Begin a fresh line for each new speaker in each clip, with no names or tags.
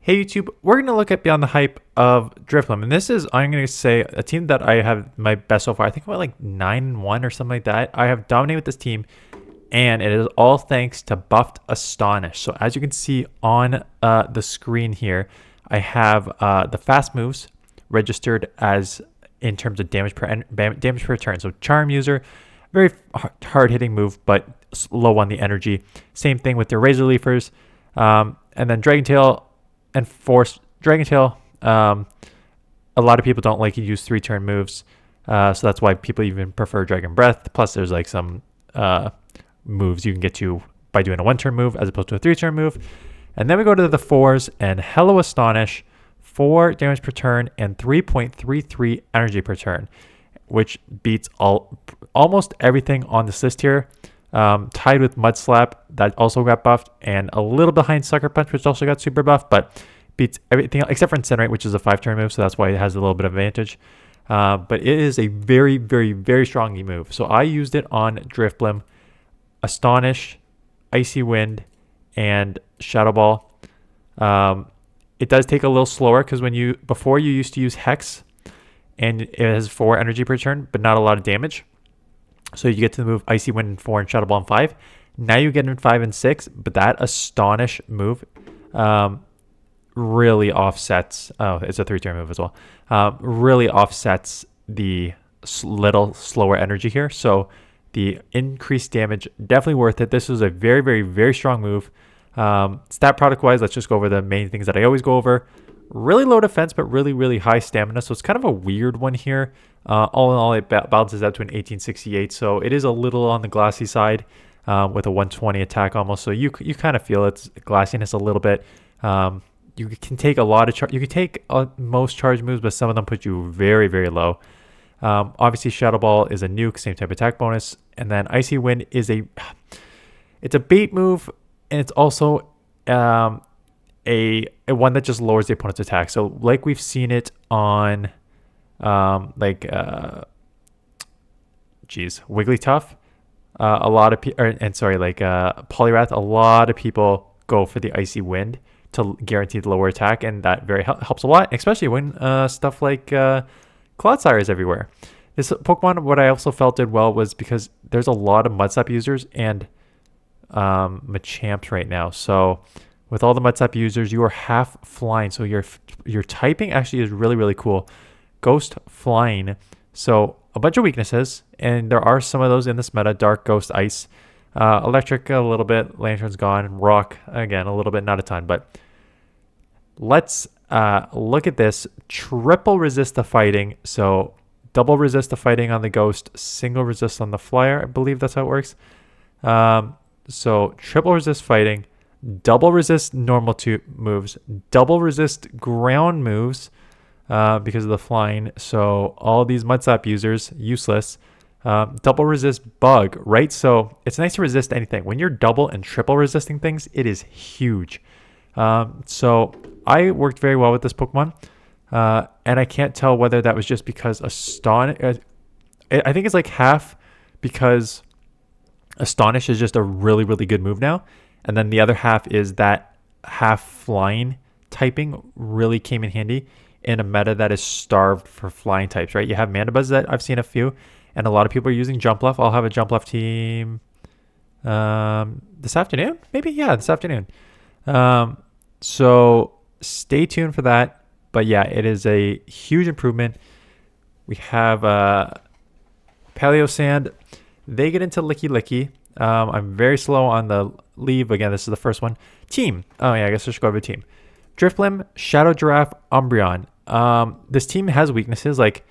Hey YouTube, we're going to look at Beyond the Hype of Drifblim. And this is, I'm going to say, a team that I have my best so far. I think I went like 9-1 or something like that. I have dominated with this team, and it is all thanks to buffed Astonish. So as you can see on the screen here, I have the fast moves registered as in terms of damage per turn. So Charm user, very hard-hitting move, but low on the energy. Same thing with their Razor Leafers. And then Dragon Tail and Force Dragon Tail. A lot of people don't like to use 3-turn moves, so that's why people even prefer Dragon Breath. Plus, there's like some moves you can get to by doing a 1-turn move as opposed to a 3-turn move. And then we go to the 4s, and Hello Astonish, 4 damage per turn and 3.33 energy per turn, which beats almost everything on this list here. Tied with Mud Slap, that also got buffed, and a little behind Sucker Punch, which also got super buffed, but beats everything except for Incinerate, which is a 5-turn move, so that's why it has a little bit of advantage. But it is a very, very, very strong move. So I used it on Drifblim, Astonish, Icy Wind, and Shadow Ball. It does take a little slower because before you used to use Hex, and it has 4 energy per turn, but not a lot of damage. So you get to move Icy Wind in 4 and Shadow Ball in 5. Now you get in 5 and 6, but that Astonish move really offsets. Oh, it's a 3-turn move as well. Really offsets the little slower energy here. So the increased damage, definitely worth it. This was a very, very, very strong move. Stat product wise, let's just go over the main things that I always go over. Really low defense, but really, really high stamina. So it's kind of a weird one here. All in all, it balances out to an 1868. So it is a little on the glassy side with a 120 attack almost. So you kind of feel its glassiness a little bit. You can take a lot of you can take most charge moves, but some of them put you very, very low. Obviously, Shadow Ball is a nuke, same type attack bonus, and then Icy Wind is it's a bait move, and it's also a one that just lowers the opponent's attack. So like we've seen it on Wigglytuff, a lot of Poliwrath, a lot of people go for the Icy Wind to guarantee the lower attack, and that very helps a lot, especially when stuff like Clodsire is everywhere. This Pokemon, what I also felt did well was because there's a lot of Mudslap users and Machamps right now. So with all the Mudslap users, you are half flying. So your typing actually is really, really cool. Ghost Flying. So a bunch of weaknesses, and there are some of those in this meta. Dark, Ghost, Ice. Electric a little bit. Lantern's gone. Rock, again, a little bit. Not a ton, but let's look at this. Triple resist the fighting. So double resist the fighting on the Ghost. Single resist on the Flyer. I believe that's how it works. So triple resist fighting. Double resist normal moves, double resist ground moves because of the flying. So all these Mudslap users, useless. Double resist bug, right? So it's nice to resist anything. When you're double and triple resisting things, it is huge. So I worked very well with this Pokemon. And I can't tell whether that was just because I think it's like half because Astonish is just a really, really good move now. And then the other half is that half flying typing really came in handy in a meta that is starved for flying types, right? You have Mandibuzz that I've seen a few, and a lot of people are using Jump Left. I'll have a Jump Left team this afternoon, maybe? Yeah, this afternoon. So stay tuned for that. But yeah, it is a huge improvement. We have Paleo Sand. They get into Licky Licky. I'm very slow on the leave. Again, this is the first one. Team. Oh, yeah, I guess I should go over team. Drifblim, Shadow Giraffe, Umbreon. This team has weaknesses like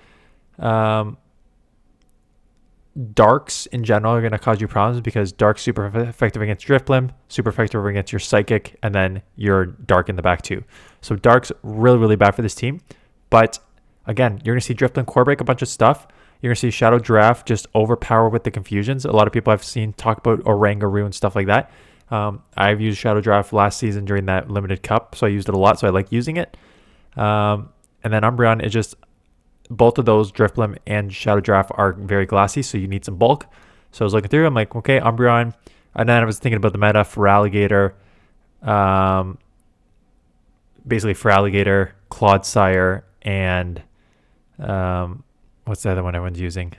Darks in general are going to cause you problems because Dark's super effective against Drifblim, super effective against your Psychic, and then your Dark in the back too. So Dark's really, really bad for this team. But again, you're going to see Drifblim core break a bunch of stuff. You're going to see Shadow Giraffe just overpower with the confusions. A lot of people I've seen talk about Orangaroo and stuff like that. I've used Shadow Giraffe last season during that limited cup, so I used it a lot, so I like using it. And then Umbreon is just, both of those, Drifblim and Shadow Giraffe, are very glassy, so you need some bulk. So I was looking through, I'm like, okay, Umbreon. And then I was thinking about the meta for Alligator. basically Feraligatr, Clodsire, and what's the other one everyone's using?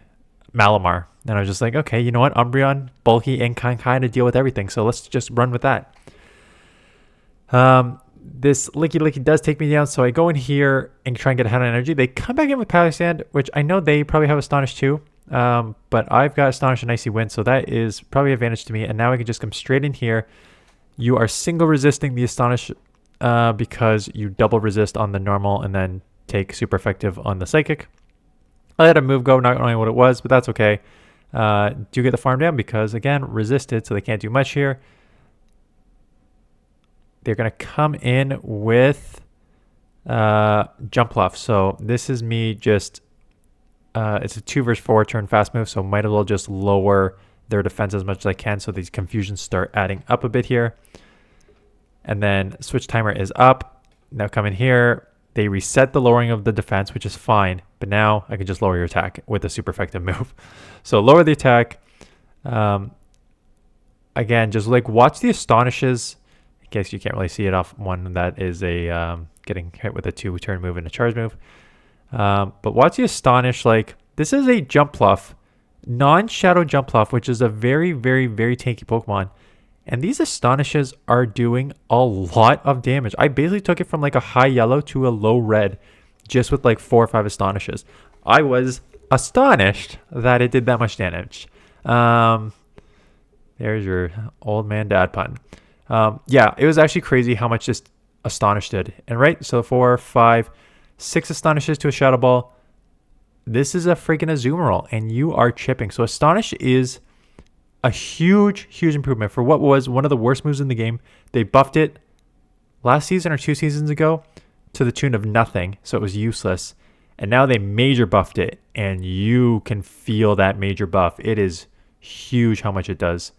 Malamar. And I was just like, okay, you know what? Umbreon, bulky, and can kind of deal with everything. So let's just run with that. This Licky does take me down. So I go in here and try and get ahead on energy. They come back in with Palisand, which I know they probably have Astonish too. But I've got Astonish and Icy Wind. So that is probably an advantage to me. And now I can just come straight in here. You are single resisting the Astonish because you double resist on the normal and then take super effective on the Psychic. I let a move go, not knowing what it was, but that's okay. Do get the farm down because, again, resisted, so they can't do much here. They're going to come in with Jumpluff. So this is me just, it's a 2 versus 4 turn fast move, so might as well just lower their defense as much as I can so these confusions start adding up a bit here. And then switch timer is up. Now come in here. They reset the lowering of the defense, which is fine. But now I can just lower your attack with a super effective move. So lower the attack. Again, just like watch the Astonishes. In case you can't really see it off one that is a getting hit with a 2-turn move and a charge move. But watch the Astonish. Like, this is a Jumpluff, non-Shadow Jumpluff, which is a very, very, very tanky Pokemon. And these Astonishes are doing a lot of damage. I basically took it from like a high yellow to a low red just with like 4 or 5 Astonishes. I was astonished that it did that much damage. There's your old man dad pun. Yeah, it was actually crazy how much this Astonish did. And right, so 4, 5, 6 Astonishes to a Shadow Ball. This is a freaking Azumarill, and you are chipping. So Astonish is a huge, huge improvement for what was one of the worst moves in the game. They buffed it last season or 2 seasons ago to the tune of nothing, so it was useless. And now they major buffed it, and you can feel that major buff. It is huge how much it does.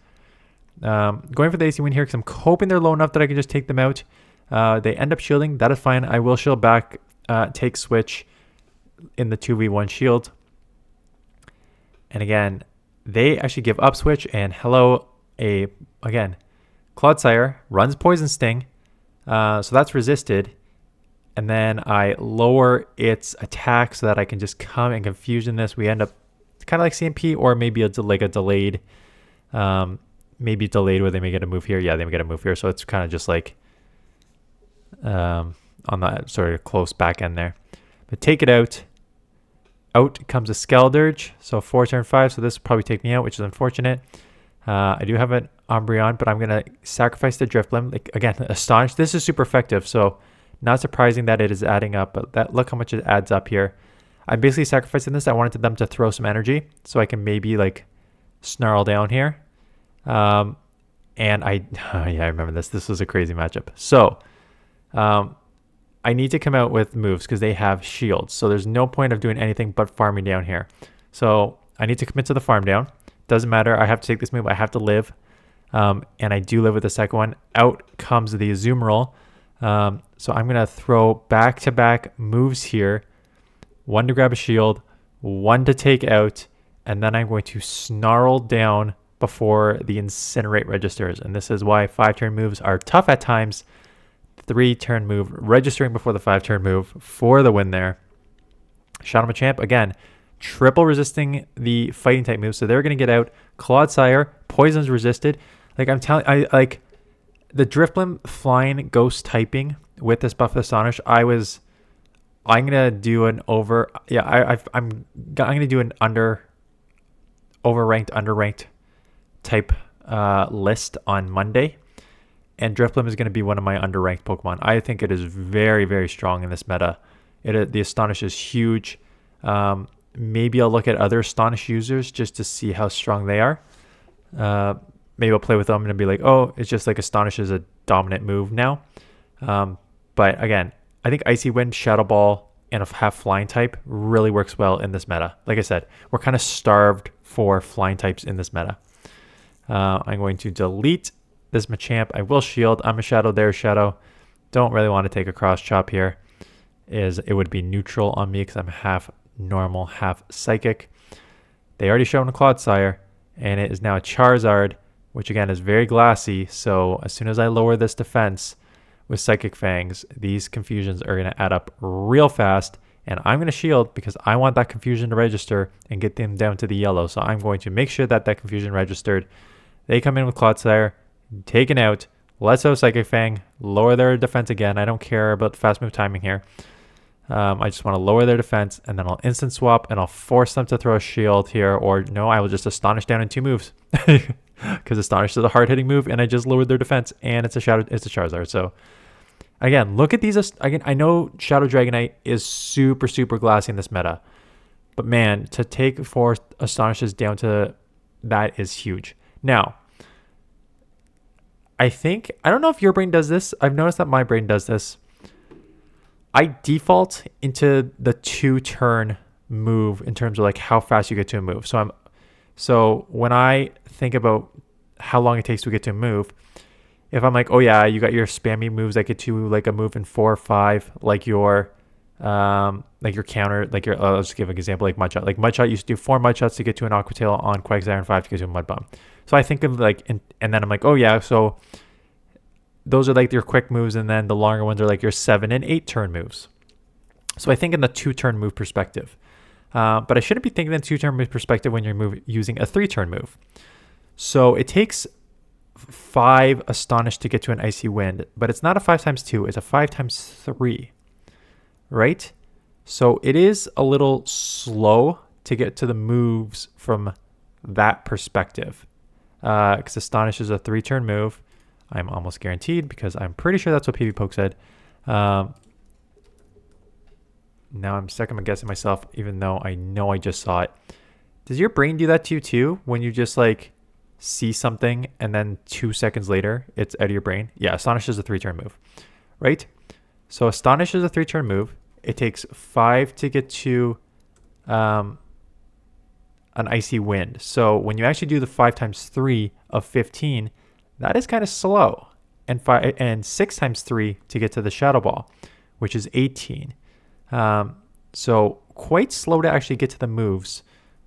Going for the AC win here because I'm hoping they're low enough that I can just take them out. They end up shielding. That is fine. I will shield back, take switch in the 2v1 shield. And again, they actually give up switch, and hello, again, Clodsire runs Poison Sting, so that's resisted, and then I lower its attack so that I can just come and confusion this. We end up kind of like CMP, or maybe like a delayed, maybe delayed where they may get a move here. Yeah, they may get a move here, so it's kind of just like on the sort of close back end there. But take it out. Out comes a Skeldurge, so 4 turn 5, so this will probably take me out, which is unfortunate. I do have an Umbreon, but I'm going to sacrifice the Drifblim. Like, again, Astonish. This is super effective, so not surprising that it is adding up, but look how much it adds up here. I'm basically sacrificing this. I wanted them to throw some energy, so I can maybe, like, snarl down here. And yeah, I remember this. This was a crazy matchup. So, I need to come out with moves because they have shields. So there's no point of doing anything but farming down here. So I need to commit to the farm down. Doesn't matter. I have to take this move. I have to live. And I do live with the second one. Out comes the Azumarill. So I'm going to throw back-to-back moves here. 1 to grab a shield. 1 to take out. And then I'm going to snarl down before the Incinerate registers. And this is why 5-turn moves are tough at times. 3-turn move, registering before the 5-turn move for the win there. Shadow Machamp, again, triple resisting the fighting type move, so they're going to get out. Clodsire, poison's resisted. Like I'm telling, like the Drifblim flying ghost typing with this buff Astonish. I'm gonna do an over. Yeah, I'm gonna do an underranked type list on Monday. And Drifblim is going to be one of my underranked Pokemon. I think it is very, very strong in this meta. The Astonish is huge. Maybe I'll look at other Astonish users just to see how strong they are. Maybe I'll play with them and be like, oh, it's just like Astonish is a dominant move now. But again, I think Icy Wind, Shadow Ball, and a half flying type really works well in this meta. Like I said, we're kind of starved for flying types in this meta. I'm going to delete this Machamp. I will shield. I'm a Shadow, there Shadow. Don't really want to take a cross chop here. It would be neutral on me because I'm half normal, half psychic. They already shown a Clodsire, and it is now a Charizard, which again is very glassy. So as soon as I lower this defense, with Psychic Fangs, these confusions are going to add up real fast. And I'm going to shield because I want that confusion to register and get them down to the yellow. So I'm going to make sure that that confusion registered. They come in with Clodsire, taken out. Let's out Psychic Fang, lower their defense again. I don't care about fast move timing here. I just want to lower their defense, and then I'll instant swap, and I'll force them to throw a shield here. Or no, I will just Astonish down in 2 moves. Because Astonish is a hard-hitting move, and I just lowered their defense, and it's a Charizard. So again, look at these. Again, I know Shadow Dragonite is super, super glassy in this meta. But man, to take 4 Astonishes down to that is huge. Now, I don't know if your brain does this. I've noticed that my brain does this. I default into the 2-turn move in terms of like how fast you get to a move. So when I think about how long it takes to get to a move, if I'm like, oh yeah, you got your spammy moves that get to like a move in 4 or 5, like your counter, like your, I'll just give an example, like Mudshot. Like Mudshot used to do 4 Mudshots to get to an Aqua Tail on Quagsire and 5 to get to a Mud Bomb. So I think of like, and then I'm like, oh yeah, so those are like your quick moves, and then the longer ones are like your 7 and 8 turn moves. So I think in the 2-turn move perspective. But I shouldn't be thinking in the 2-turn move perspective when you're using a 3-turn move. So it takes 5 Astonish to get to an Icy Wind, but it's not a 5 times 2, it's a 5 times 3, right? So it is a little slow to get to the moves from that perspective. Because Astonish is a 3-turn move. I'm almost guaranteed because I'm pretty sure that's what PV Poke said. Now I'm second guessing myself, even though I know I just saw it. Does your brain do that to you too? When you just like see something and then 2 seconds later it's out of your brain? Yeah, Astonish is a 3-turn move, right? So Astonish is a 3-turn move. It takes 5 to get to an Icy Wind. So when you actually do the 5 times 3 of 15, that is kind of slow. And 6 times 3 to get to the Shadow Ball, which is 18. So quite slow to actually get to the moves,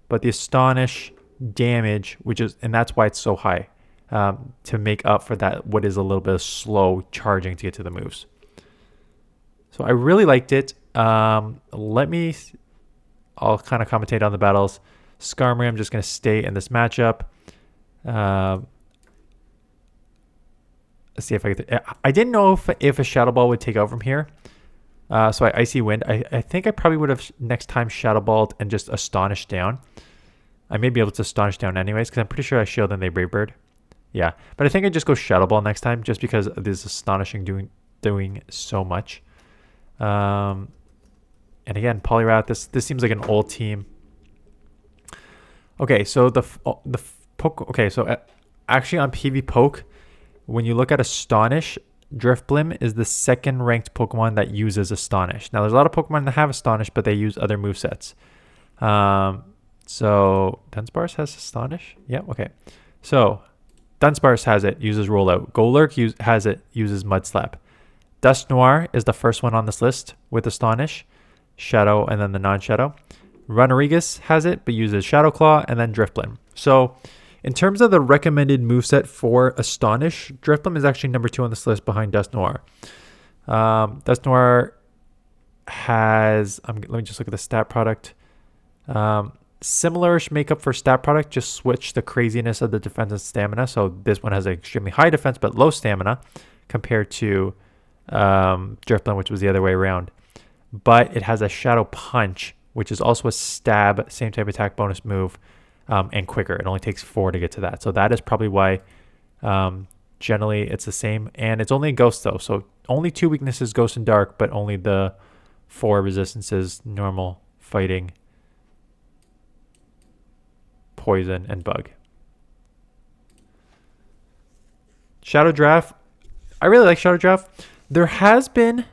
but the Astonish damage, and that's why it's so high, to make up for that, what is a little bit of slow charging to get to the moves. So I really liked it. I'll kind of commentate on the battles. Skarmory, I'm just going to stay in this matchup. Let's see if I didn't know if a Shadow Ball would take out from here. So I Icy Wind. I think I probably would have next time Shadow Balled and just Astonish down. I may be able to Astonish down anyways, because I'm pretty sure I shield and they Brave Bird. Yeah, but I think I just go Shadow Ball next time, just because this Astonishing doing so much. And again, Poliwrath. This seems like an old team. Okay, so the Poke. Okay, so actually on PV Poke, when you look at Astonish, Drifblim is the 2nd ranked Pokemon that uses Astonish. Now, there's a lot of Pokemon that have Astonish, but they use other movesets. So, Dunsparce has Astonish? Yeah, okay. So, Dunsparce has it, uses Rollout. Golurk has it, uses Mud Slap. Dusknoir is the first one on this list with Astonish, Shadow, and then the non-Shadow. Runerigus has it, but uses Shadow Claw, and then Drifblim. So, in terms of the recommended moveset for Astonish, Drifblim is actually number 2 on this list behind Dusknoir. Dusknoir has, let me just look at the stat product. Similar-ish makeup for stat product, just switch the craziness of the defense and stamina. So this one has an extremely high defense but low stamina compared to Drifblim, which was the other way around. But it has a Shadow Punch, which is also a stab, same type attack bonus move. And quicker. It only takes 4 to get to that. So that is probably why generally it's the same. And it's only a Ghost though. So only 2 weaknesses, Ghost and Dark, but only the 4 resistances, Normal, Fighting, Poison, and Bug. Shadow Draft. I really like Shadow Draft. There has been,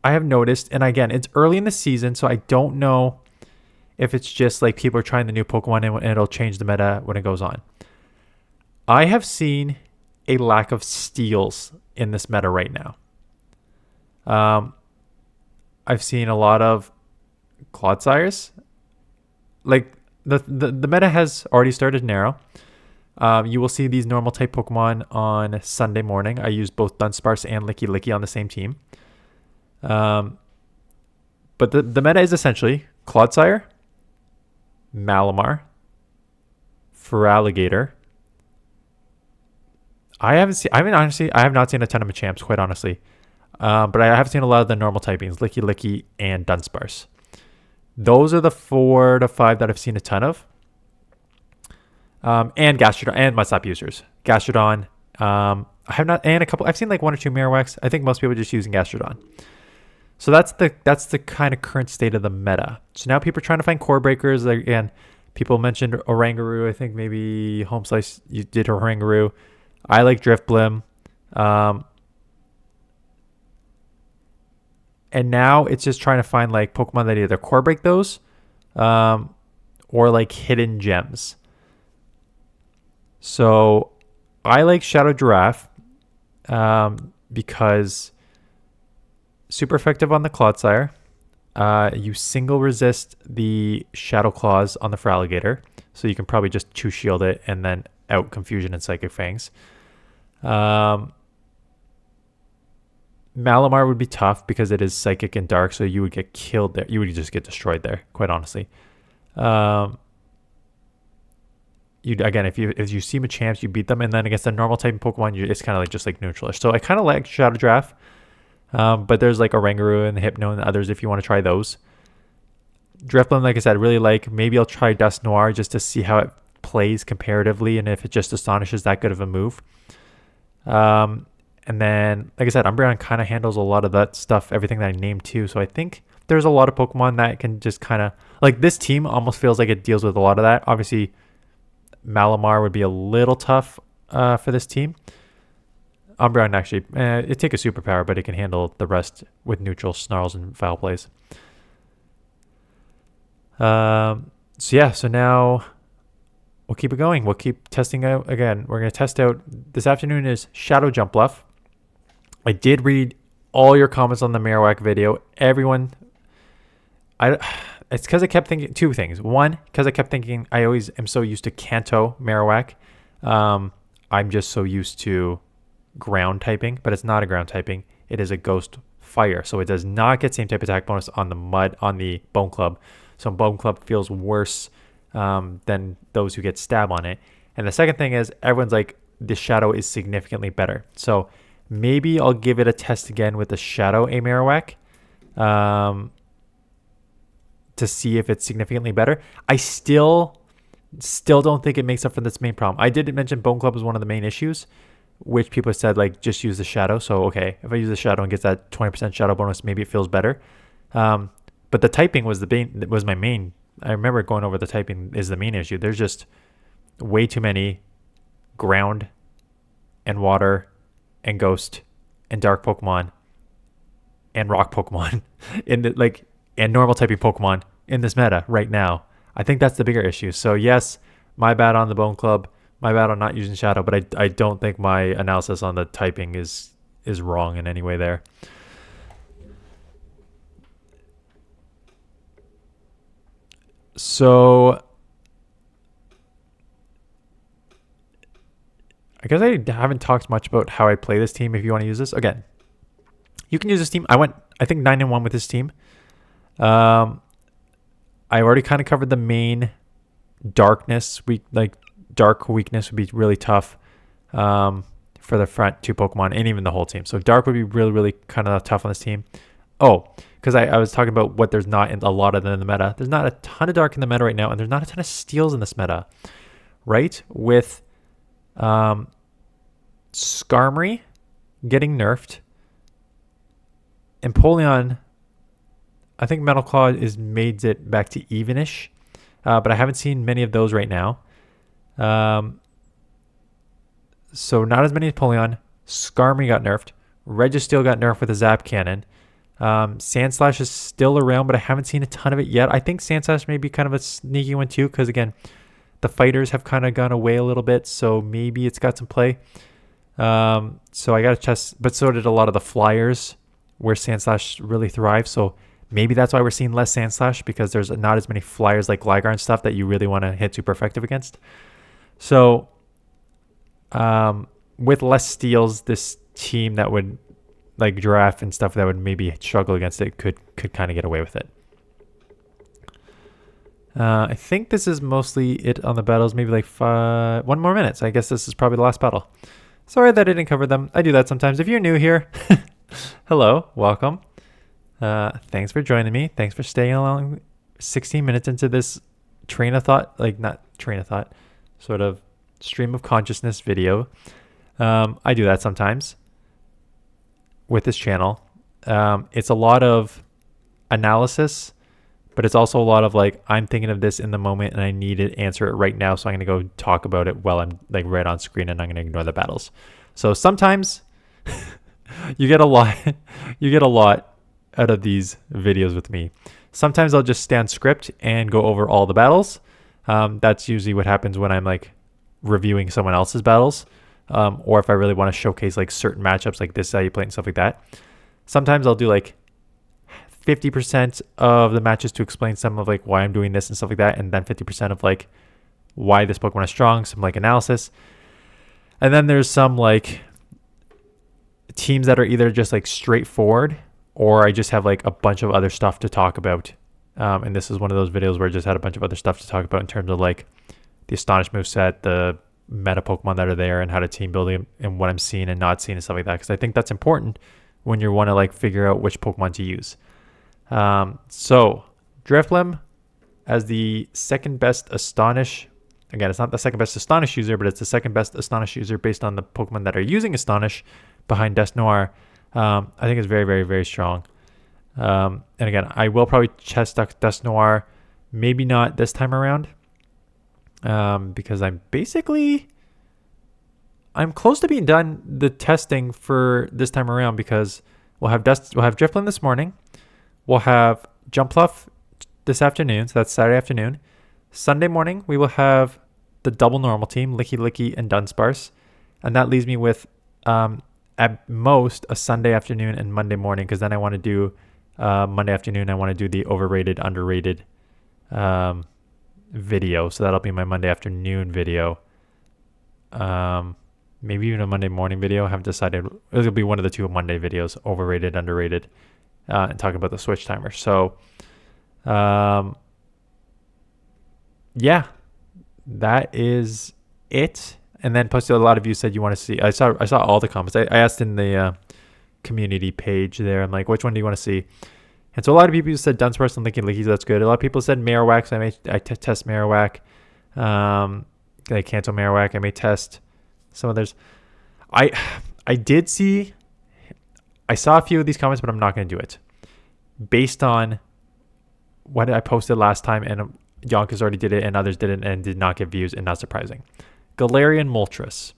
I have noticed, and again, it's early in the season, so I don't know if it's just like people are trying the new Pokemon and it'll change the meta when it goes on. I have seen a lack of steals in this meta right now. I've seen a lot of Clodsires. Like the meta has already started narrow. You will see these normal type Pokemon on Sunday morning. I used both Dunsparce and Licky Licky on the same team. But the meta is essentially Clodsire, Malamar, Feraligatr. I have not seen a ton of Machamps, quite honestly. But I have seen a lot of the normal typings, Licky Licky and Dunsparce. Those are the 4 to 5 that I've seen a ton of. And Gastrodon and Mudslap users. Gastrodon. I have not, and a couple. I've seen like 1 or 2 Marowaks. I think most people are just using Gastrodon. So that's the kind of current state of the meta. So now people are trying to find core breakers. Again, people mentioned Orangaroo. I think maybe Home Slice you did Orangaroo. I like Drifblim. And now it's just trying to find like Pokemon that either core break those, or like hidden gems. So I like Shadow Giraffe because super effective on the Clodsire. You single resist the Shadow Claws on the Feraligatr, so you can probably just 2 shield it and then out Confusion and Psychic Fangs. Malamar would be tough because it is Psychic and Dark, so you would get killed there. You would just get destroyed there, quite honestly. Again, if you see Machamps, you beat them, and then against the normal type Pokemon, it's kind of like just like neutralish. So I kind of like Shadow Giraffe, but there's like Orangaroo and Hypno and others if you want to try those. Drifblim, like I said, really like. Maybe I'll try Dust Noir just to see how it plays comparatively and if it just astonishes that good of a move. And then, like I said, Umbreon kind of handles a lot of that stuff, everything that I named too. So I think there's a lot of Pokemon that can just kind of like this team almost feels like it deals with a lot of that. Obviously, Malamar would be a little tough for this team. Umbreon actually, it take a superpower, but it can handle the rest with neutral snarls and foul plays. So now we'll keep it going. We'll keep testing out. Again, we're going to test out this afternoon is Shadow Jumpluff. I did read all your comments on the Marowak video. Everyone, it's because I kept thinking 2 things. One, because I kept thinking I always am so used to Kanto Marowak. I'm just so used to ground typing, but it's not a ground typing. It is a ghost fire, so it does not get same type attack bonus on the mud on the Bone Club. So Bone Club feels worse than those who get stab on it. And the second thing is everyone's like the Shadow is significantly better. So maybe I'll give it a test again with the Shadow A Marowak to see if it's significantly better. I still don't think it makes up for this main problem. I did mention Bone Club was one of the main issues, which people said like just use the Shadow. So okay, if I use the Shadow and get that 20% Shadow bonus, maybe it feels better. But the typing was my main. I remember going over the typing is the main issue. There's just way too many ground and water and ghost and dark Pokemon and rock Pokemon and normal typing Pokemon in this meta right now. I think that's the bigger issue. So yes, my bad on the Bone Club, my bad on not using Shadow, but I don't think my analysis on the typing is wrong in any way there. So I guess I haven't talked much about how I play this team. If you want to use this, again, you can use this team. I think 9-1 with this team. I already kind of covered the main darkness. Dark weakness would be really tough for the front 2 Pokemon and even the whole team. So dark would be really, really kind of tough on this team. Oh, because I was talking about what there's not in a lot of them in the meta. There's not a ton of dark in the meta right now, and there's not a ton of steals in this meta, right? With Skarmory getting nerfed, Empoleon, I think Metal Claw made it back to evenish, but I haven't seen many of those right now. So not as many as Empoleon. Skarmory got nerfed. Registeel got nerfed with a Zap Cannon. Sandslash is still around, but I haven't seen a ton of it yet. I think Sandslash may be kind of a sneaky one too, because again, the fighters have kind of gone away a little bit, so maybe it's got some play. So I got to test, but so did a lot of the flyers where Sandslash really thrives. So maybe that's why we're seeing less Sandslash, because there's not as many flyers like Gligar and stuff that you really want to hit super effective against. So with less steals, this team that would like Giraffe and stuff that would maybe struggle against it could kind of get away with it. I think this is mostly it on the battles. Maybe like 1 more minute. So I guess this is probably the last battle. Sorry that I didn't cover them. I do that sometimes. If you're new here, hello, welcome. Thanks for joining me. Thanks for staying along 16 minutes into this train of thought, like not train of thought, sort of stream of consciousness video. I do that sometimes with this channel. It's a lot of analysis, but it's also a lot of like, I'm thinking of this in the moment and I need to answer it right now. So I'm going to go talk about it while I'm like right on screen, and I'm going to ignore the battles. So sometimes you get a lot, out of these videos with me. Sometimes I'll just stand script and go over all the battles. That's usually what happens when I'm like reviewing someone else's battles. Or if I really want to showcase like certain matchups, like this is how you play and stuff like that. Sometimes I'll do like 50% of the matches to explain some of like why I'm doing this and stuff like that, and then 50% of like why this Pokemon is strong, some like analysis. And then there's some like teams that are either just like straightforward, or I just have like a bunch of other stuff to talk about. And this is one of those videos where I just had a bunch of other stuff to talk about in terms of like the Astonish moveset, the meta Pokemon that are there, and how to team build them, and what I'm seeing and not seeing and stuff like that. Because I think that's important when you want to like figure out which Pokemon to use. So Drifblim as the second best Astonish. Again, it's not the second best Astonish user, but it's the second best Astonish user based on the Pokemon that are using Astonish behind Dusknoir. I think it's very, very, very strong. And again, I will probably test Dusknoir, maybe not this time around, because I'm close to being done the testing for this time around, because we'll have Drifblim this morning. We'll have Jumpluff this afternoon, so that's Saturday afternoon. Sunday morning, we will have the double normal team, Licky Licky and Dunsparce. And that leaves me with, at most, a Sunday afternoon and Monday morning, because then I want to do Monday afternoon, I want to do the overrated, underrated video. So that'll be my Monday afternoon video. Maybe even a Monday morning video. I haven't decided. It'll be one of the two Monday videos, overrated, underrated. And talking about the switch timer. So, yeah, that is it. And then plus a lot of you said you want to see, I saw all the comments. I asked in the community page there, I'm like, which one do you want to see? And so a lot of people said Dunsparce and Licky Licky, that's good. A lot of people said Marowak, so I test Marowak. I cancel Marowak. I may test some others. I saw a few of these comments, but I'm not going to do it. Based on what I posted last time, and Yonkers already did it, and others did it, and did not get views, and not surprising. Galarian Moltres.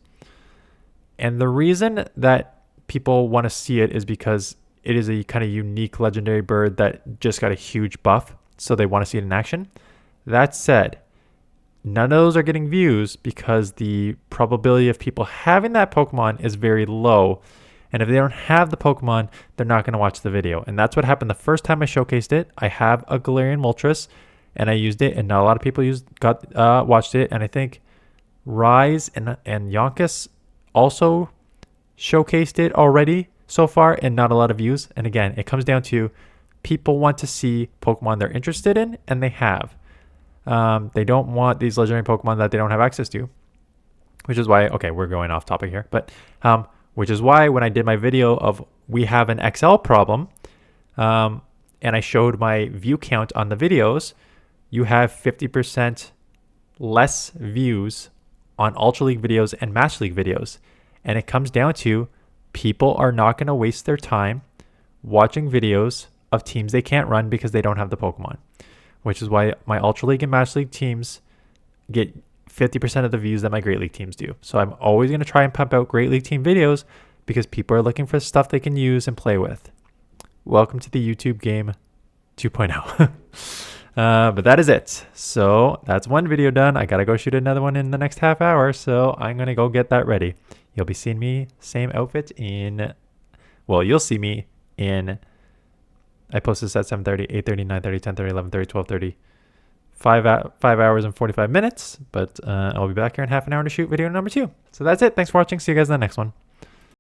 And the reason that people want to see it is because it is a kind of unique legendary bird that just got a huge buff, so they want to see it in action. That said, none of those are getting views because the probability of people having that Pokemon is very low. And if they don't have the Pokemon, they're not going to watch the video. And that's what happened the first time I showcased it. I have a Galarian Moltres, and I used it, and not a lot of people watched it. And I think Rise and Yonkers also showcased it already so far, and not a lot of views. And again, it comes down to people want to see Pokemon they're interested in, and they have. They don't want these legendary Pokemon that they don't have access to, which is why, okay, we're going off topic here, but which is why when I did my video of we have an XL problem, and I showed my view count on the videos, you have 50% less views on Ultra League videos and Master League videos. And it comes down to people are not going to waste their time watching videos of teams they can't run because they don't have the Pokemon, which is why my Ultra League and Master League teams get 50% of the views that my Great League teams do. So I'm always going to try and pump out Great League team videos because people are looking for stuff they can use and play with. Welcome to the YouTube game 2.0. But that is it. So that's one video done. I got to go shoot another one in the next half hour. So I'm going to go get that ready. You'll be seeing me same outfit you'll see me in, I posted this at 7:30, 8:30, 9:30, 10:30, 11:30, 12:30, 5 hours and 45 minutes, but I'll be back here in half an hour to shoot video number 2. So that's it. Thanks for watching. See you guys in the next one.